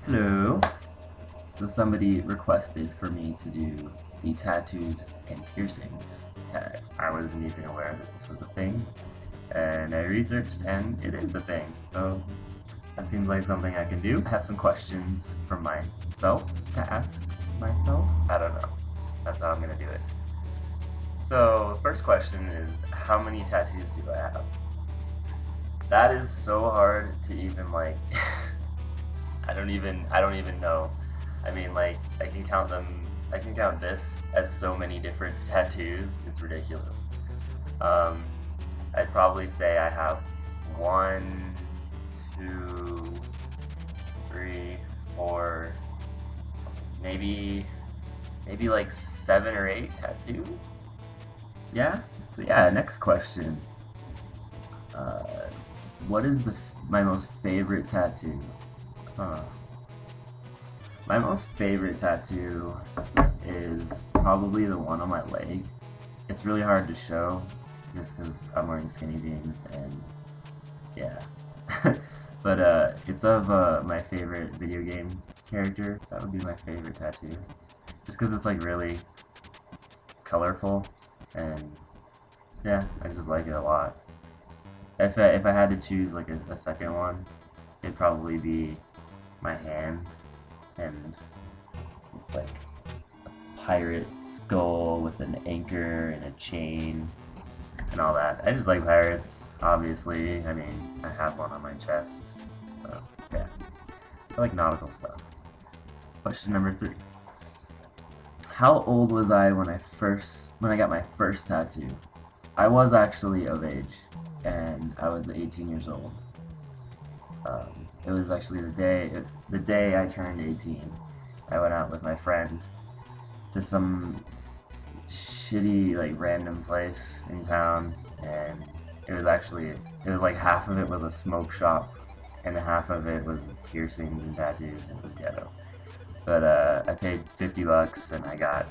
Hello. So somebody requested for me to do the tattoos and piercings tag. I wasn't even aware that this was a thing, and I researched, and it is a thing. So that seems like something I can do. I have some questions for myself to ask myself. I don't know. That's how I'm gonna do it. So the first question is, how many tattoos do I have? That is so hard to even like. I don't even know. I mean, like, I can count them. I can count this as so many different tattoos. It's ridiculous. Um, I'd probably say I have one, two, three, four, maybe like 7 or 8 tattoos. Yeah. So yeah. Next question. Uh, what is my most favorite tattoo? Huh. My most favorite tattoo is probably the one on my leg. It's really hard to show just because I'm wearing skinny jeans and yeah. But it's of my favorite video game character. That would be my favorite tattoo. Just because it's like really colorful and yeah, I just like it a lot. If I had to choose like a second one, it'd probably be my hand, and it's like a pirate skull with an anchor and a chain and all that. I just like pirates, obviously. I mean, I have one on my chest, so yeah. I like nautical stuff. Question number 3. How old was I when I got my first tattoo? I was actually of age, and I was 18 years old. It was actually the day I turned 18. I went out with my friend to some shitty like random place in town, and it was like half of it was a smoke shop, and half of it was piercings and tattoos. It was ghetto. But I paid $50 and I got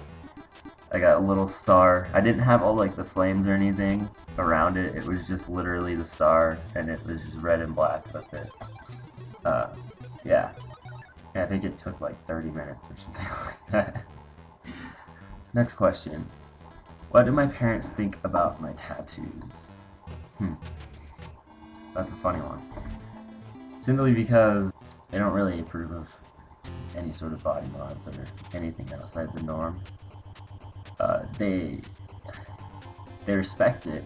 a little star. I didn't have all like the flames or anything around it. It was just literally the star, and it was just red and black. That's it. Uh, yeah. Yeah, I think it took like 30 minutes or something like that. Next question. What do my parents think about my tattoos? Hmm. That's a funny one. Simply because they don't really approve of any sort of body mods or anything outside the norm. They respect it,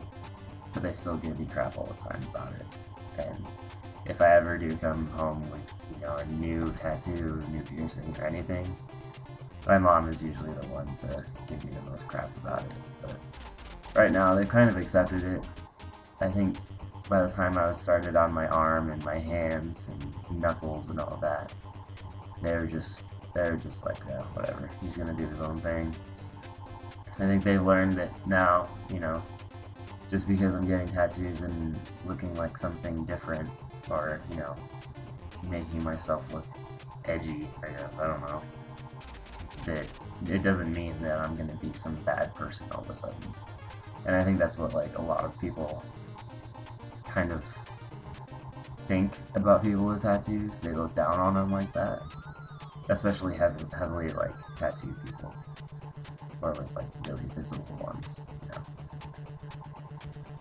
but they still give me crap all the time about it. And if I ever do come home with, a new tattoo, new piercing, or anything, my mom is usually the one to give me the most crap about it. But right now, they've kind of accepted it. I think by the time I was started on my arm and my hands and knuckles and all that, they're just like, yeah, whatever. He's gonna do his own thing. I think they've learned that now, just because I'm getting tattoos and looking like something different, or making myself look edgy, I guess, I don't know, that it doesn't mean that I'm gonna be some bad person all of a sudden. And I think that's what like a lot of people kind of think about people with tattoos. They look down on them like that, especially heavily like tattooed people, or with like really visible ones.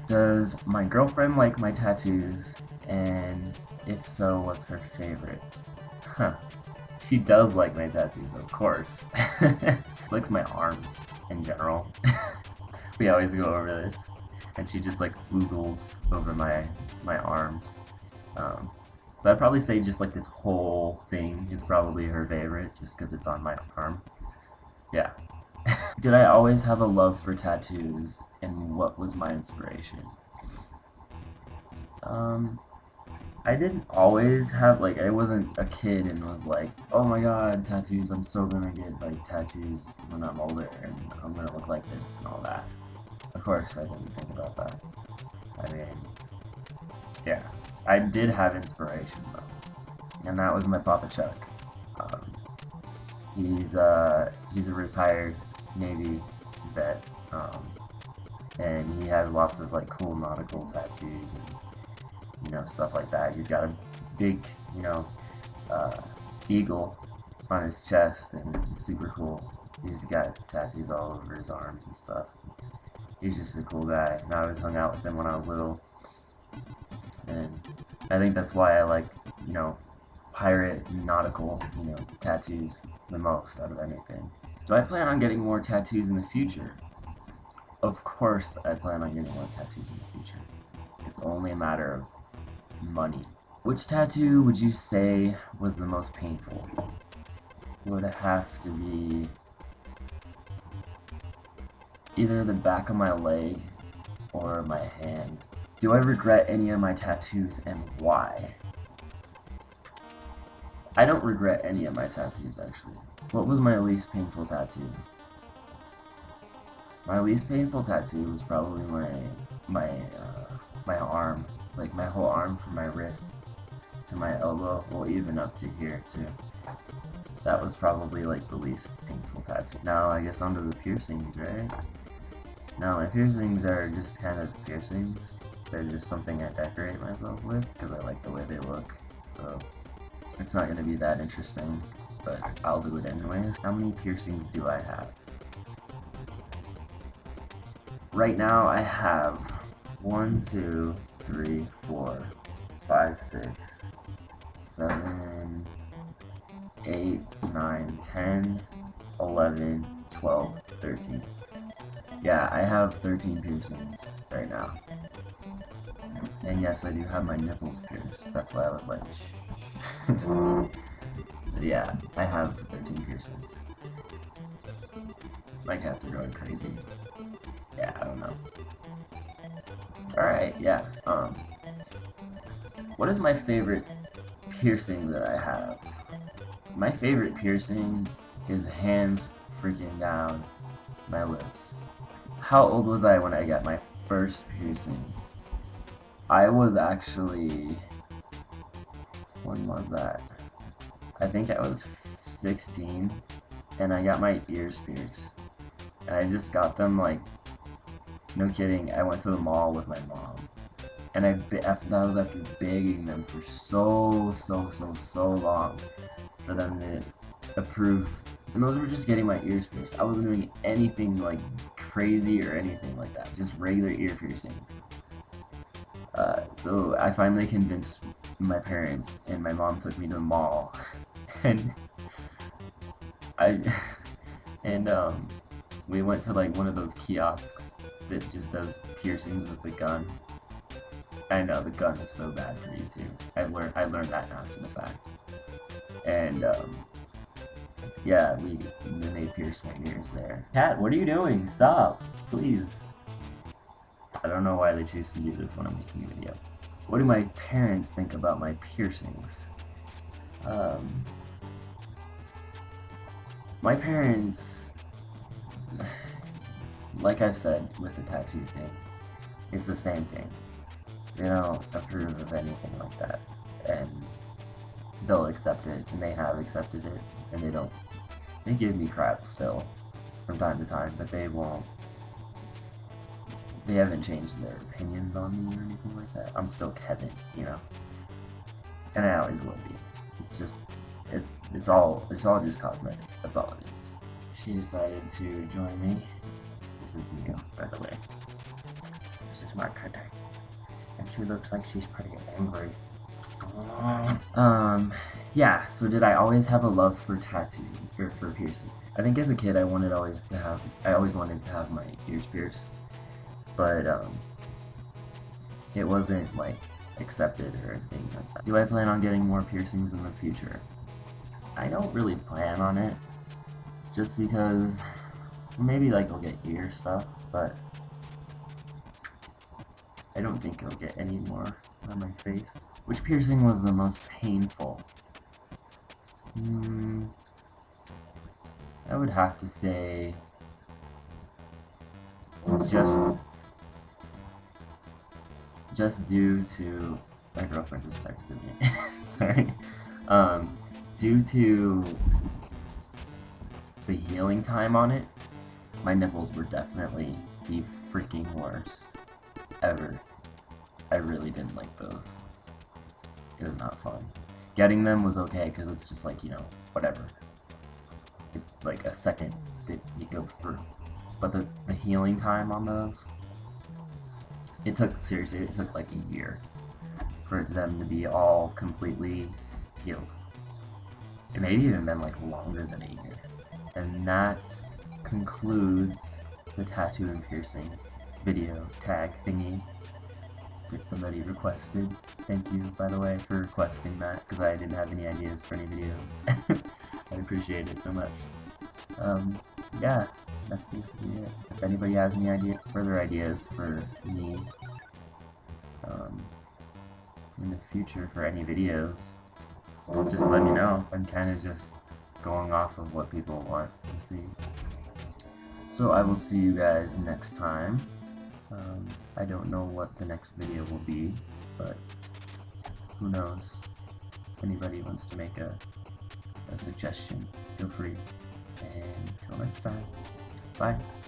Does my girlfriend like my tattoos? And if so, what's her favorite? Huh. She does like my tattoos, of course. Likes my arms in general. We always go over this, and she just like oogles over my arms. So I'd probably say just like this whole thing is probably her favorite, just because it's on my arm. Yeah. Did I always have a love for tattoos, and what was my inspiration? Um, I didn't always have like I wasn't a kid and was like, oh my god, tattoos! I'm so gonna get like tattoos when I'm older, and I'm gonna look like this and all that. Of course, I didn't think about that. I mean, yeah, I did have inspiration though, and that was my Papa Chuck. Um, he's a retired Navy vet, and he has lots of like cool nautical tattoos and stuff like that. He's got a big, uh, eagle on his chest, and it's super cool. He's got tattoos all over his arms and stuff. He's just a cool guy, and I always hung out with him when I was little. And I think that's why I like, you know, pirate and nautical, you know, tattoos the most out of anything. Do I plan on getting more tattoos in the future? Of course I plan on getting more tattoos in the future. It's only a matter of money. Which tattoo would you say was the most painful? Would it have to be either the back of my leg or my hand? Do I regret any of my tattoos, and why? I don't regret any of my tattoos, actually. What was my least painful tattoo? My least painful tattoo was probably my arm, like my whole arm from my wrist to my elbow, well, even up to here too. That was probably like the least painful tattoo. Now I guess onto the piercings, right? Now my piercings are just kind of piercings. They're just something I decorate myself with because I like the way they look. So it's not going to be that interesting, but I'll do it anyways. How many piercings do I have? Right now I have 1, 2, 3, 4, 5, 6, 7, 8, 9, 10, 11, 12, 13. Yeah, I have 13 piercings right now. And yes, I do have my nipples pierced. That's why I was like, so yeah, I have 13 piercings. My cats are going crazy. Yeah, I don't know. Alright, yeah, what is my favorite piercing that I have? My favorite piercing is hands freaking down my lips. How old was I when I got my first piercing? I was actually... when was that? I think I was 16, and I got my ears pierced. And I just got them, like, no kidding, I went to the mall with my mom. And that was after begging them for so long for them to approve. And those were just getting my ears pierced. I wasn't doing anything like crazy or anything like that. Just regular ear piercings. So I finally convinced my parents, and my mom took me to the mall, and we went to like one of those kiosks that just does piercings with the gun. I know the gun is so bad for you too. I learned that after the fact, and yeah, they pierced my ears there. Cat, what are you doing? Stop, please. I don't know why they choose to do this when I'm making a video. What do my parents think about my piercings? My parents, like I said with the tattoo thing, it's the same thing. They don't approve of anything like that, and they'll accept it, and they have accepted it, and they give me crap still from time to time, but they haven't changed their opinions on me or anything like that. I'm still Kevin, you know, and I always will be. It's just, it's all just cosmetic. That's all it is. She decided to join me. This is Mia, by the way. This is my cutter, and she looks like she's pretty angry. Yeah. So did I always have a love for tattoos or for piercing? I think as a kid, I always wanted to have my ears pierced. But it wasn't like accepted or anything like that. Do I plan on getting more piercings in the future? I don't really plan on it, just because maybe like I'll get ear stuff, but I don't think I'll get any more on my face. Which piercing was the most painful? I would have to say just due to my girlfriend just texted me. Sorry. Due to the healing time on it, my nipples were definitely the freaking worst ever. I really didn't like those. It was not fun. getting them was okay because it's just like, you know, whatever. It's like a second that it goes through. But the healing time on those, it took like a year for them to be all completely healed. It may have even been like longer than a year. And that concludes the tattoo and piercing video tag thingy that somebody requested. Thank you, by the way, for requesting that, because I didn't have any ideas for any videos. I appreciate it so much. Yeah, that's basically it. If anybody has any further ideas for me in the future for any videos, well, just let me know. I'm kind of just going off of what people want to see. So I will see you guys next time. I don't know what the next video will be, but who knows. If anybody wants to make a suggestion, feel free. And until next time, bye.